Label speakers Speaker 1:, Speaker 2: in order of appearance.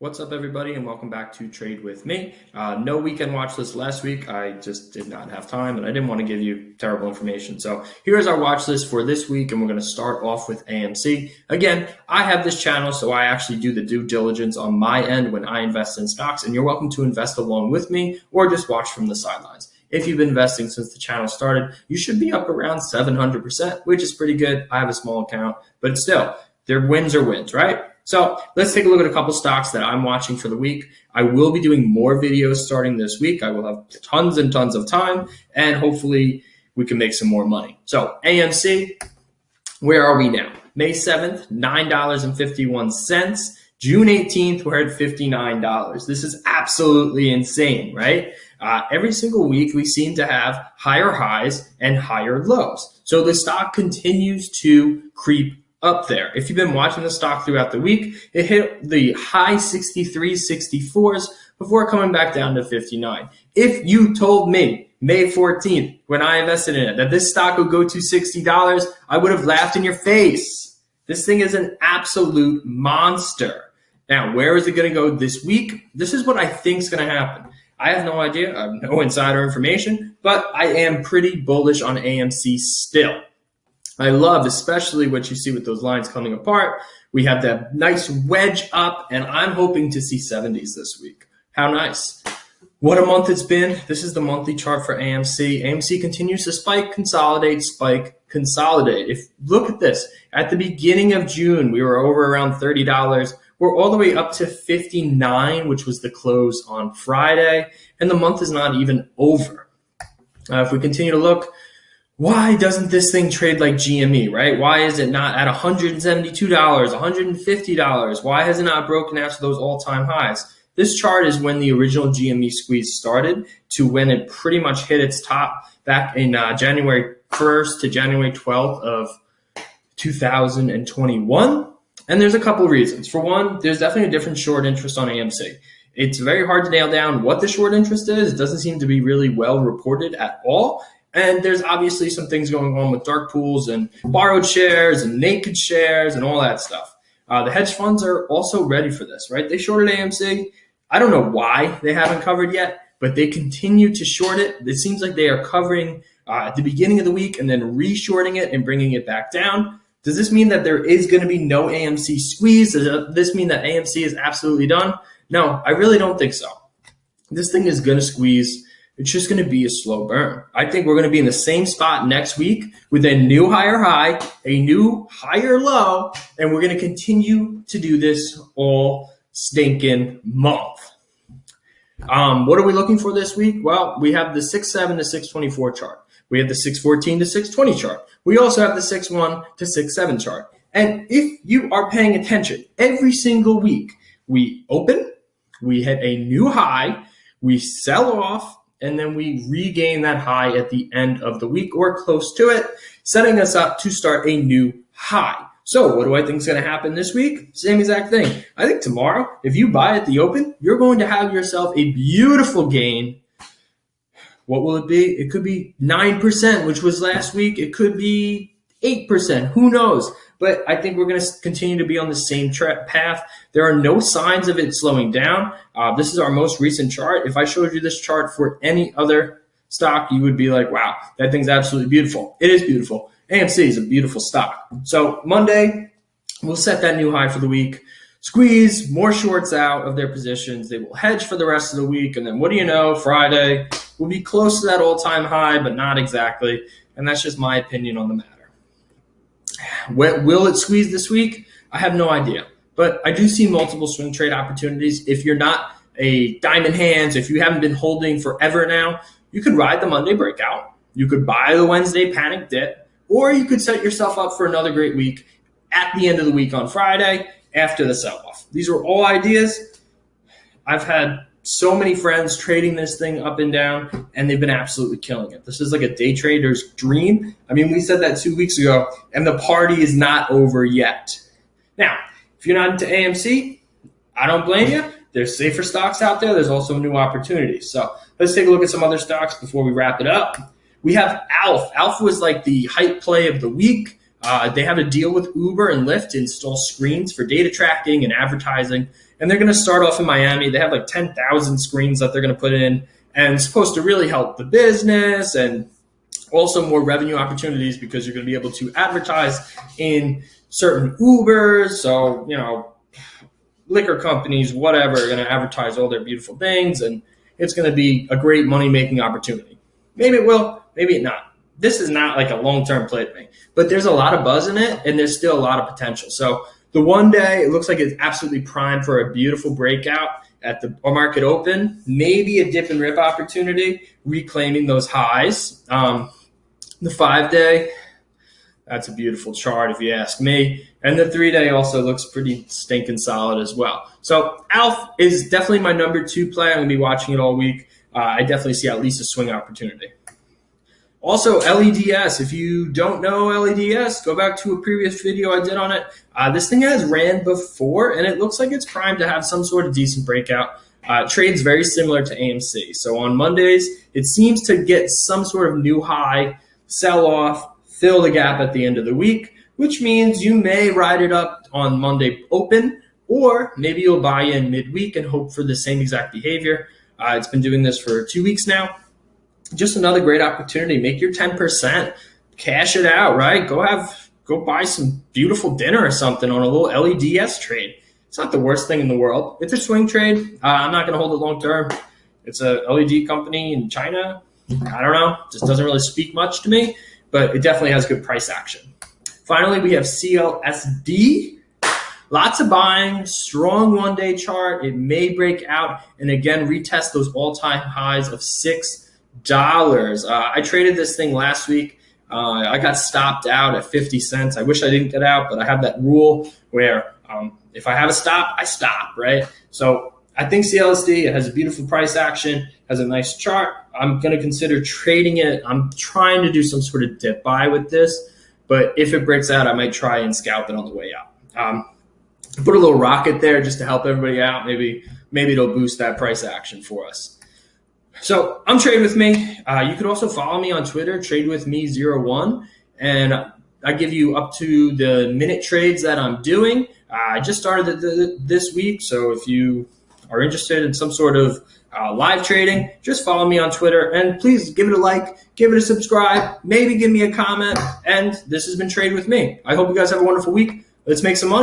Speaker 1: What's up, everybody, and welcome back to Trade With Me. No weekend watch list last week. I just did not have time, and I didn't want to give you terrible information. So here's our watch list for this week, and we're going to start off with AMC. Again, I have this channel, so I actually do the due diligence on my end when I invest in stocks, and you're welcome to invest along with me or just watch from the sidelines. If you've been investing since the channel started, you should be up around 700%, which is pretty good. I have a small account, but still, their wins are wins, right? So let's take a look at a couple stocks that I'm watching for the week. I will be doing more videos starting this week. I will have tons and tons of time, and hopefully we can make some more money. So AMC, where are we now? May 7th, $9.51. June 18th, we're at $59. This is absolutely insane, right? Every single week, we seem to have higher highs and higher lows. So the stock continues to creep up there. If you've been watching the stock throughout the week, it hit the high 63s, 64s before coming back down to 59. If you told me May 14th, when I invested in it, that this stock would go to $60, I would have laughed in your face. This thing is an absolute monster. Now, where is it going to go this week? This is what I think is going to happen. I have no idea. I have no insider information, but I am pretty bullish on AMC still. I love especially what you see with those lines coming apart. We have that nice wedge up, and I'm hoping to see 70s this week. How nice. What a month it's been. This is the monthly chart for AMC. AMC continues to spike, consolidate, spike, consolidate. If look at this. At the beginning of June, we were over around $30. We're all the way up to 59, which was the close on Friday, and the month is not even over. If we continue to look, why doesn't this thing trade like GME, right? Why is it not at $172, $150? Why has it not broken after those all-time highs? This chart is when the original GME squeeze started to when it pretty much hit its top back in January 1st to January 12th of 2021. And there's a couple reasons. For one, there's definitely a different short interest on AMC. It's very hard to nail down what the short interest is. It doesn't seem to be really well reported at all. And there's obviously some things going on with dark pools and borrowed shares and naked shares and all that stuff. The hedge funds are also ready for this, right? They shorted AMC. I don't know why they haven't covered yet, but they continue to short it. It seems like they are covering at the beginning of the week and then re-shorting it and bringing it back down. Does this mean that there is going to be no AMC squeeze? Does this mean that AMC is absolutely done? No, I really don't think so. This thing is going to squeeze. It's just going to be a slow burn. I think we're going to be in the same spot next week with a new higher high, a new higher low, and we're going to continue to do this all stinking month. What are we looking for this week? Well, we have the 6.7 to 6.24 chart. We have the 6.14 to 6.20 chart. We also have the 6.1 to 6.7 chart. And if you are paying attention, every single week we open, we hit a new high, we sell off, and then we regain that high at the end of the week or close to it, setting us up to start a new high. So what do I think is going to happen this week? Same exact thing. I think tomorrow, if you buy at the open, you're going to have yourself a beautiful gain. What will it be? It could be 9%, which was last week. It could be 8%. Who knows? But I think we're going to continue to be on the same path. There are no signs of it slowing down. This is our most recent chart. If I showed you this chart for any other stock, you would be like, wow, that thing's absolutely beautiful. It is beautiful. AMC is a beautiful stock. So Monday, we'll set that new high for the week. Squeeze more shorts out of their positions. They will hedge for the rest of the week. And then what do you know? Friday, we'll be close to that all-time high, but not exactly. And that's just my opinion on the matter. Will it squeeze this week? I have no idea. But I do see multiple swing trade opportunities. If you're not a diamond hands, if you haven't been holding forever now, you could ride the Monday breakout. You could buy the Wednesday panic dip, or you could set yourself up for another great week at the end of the week on Friday after the sell-off. These are all ideas. I've had so many friends trading this thing up and down, and they've been absolutely killing it. This is like a day trader's dream. I mean, we said that 2 weeks ago, and the party is not over yet. Now, if you're not into AMC, I don't blame you. There's safer stocks out there. There's also new opportunities. So let's take a look at some other stocks before we wrap it up. We have ALF. ALF was like the hype play of the week. They have a deal with Uber and Lyft to install screens for data tracking and advertising. And they're going to start off in Miami. They have like 10,000 screens that they're going to put in, and it's supposed to really help the business and also more revenue opportunities because you're going to be able to advertise in certain Ubers. So, liquor companies, whatever, are going to advertise all their beautiful things, and it's going to be a great money-making opportunity. Maybe it will, maybe not. This is not like a long-term play to me, but there's a lot of buzz in it, and there's still a lot of potential. So the one day, it looks like it's absolutely primed for a beautiful breakout at the market open, maybe a dip and rip opportunity, reclaiming those highs. The 5-day, that's a beautiful chart if you ask me. And the 3-day also looks pretty stinking solid as well. So ALF is definitely my number 2 play. I'm going to be watching it all week. I definitely see at least a swing opportunity. Also, LEDS. If you don't know LEDS, go back to a previous video I did on it. This thing has ran before, and it looks like it's primed to have some sort of decent breakout. Trades very similar to AMC. So on Mondays, it seems to get some sort of new high, sell off, fill the gap at the end of the week, which means you may ride it up on Monday open, or maybe you'll buy in midweek and hope for the same exact behavior. It's been doing this for 2 weeks now. Just another great opportunity. Make your 10%, cash it out, right? Go buy some beautiful dinner or something on a little LEDS trade. It's not the worst thing in the world. It's a swing trade. I'm not going to hold it long term. It's a LED company in China. I don't know. Just doesn't really speak much to me, but it definitely has good price action. Finally, we have CLSD. Lots of buying, strong one-day chart. It may break out and again retest those all-time highs of $6. I traded this thing last week. I got stopped out at 50 cents. I wish I didn't get out, but I have that rule where if I have a stop, I stop, right? So I think CLSD, it has a beautiful price action, has a nice chart. I'm going to consider trading it. I'm trying to do some sort of dip buy with this, but if it breaks out, I might try and scalp it on the way out. Put a little rocket there just to help everybody out. Maybe it'll boost that price action for us. So I'm Trade With Me. You could also follow me on Twitter, TradeWithMe01, and I give you up to the minute trades that I'm doing. I just started this week, so if you are interested in some sort of live trading, just follow me on Twitter, and please give it a like, give it a subscribe, maybe give me a comment, and this has been Trade With Me. I hope you guys have a wonderful week. Let's make some money.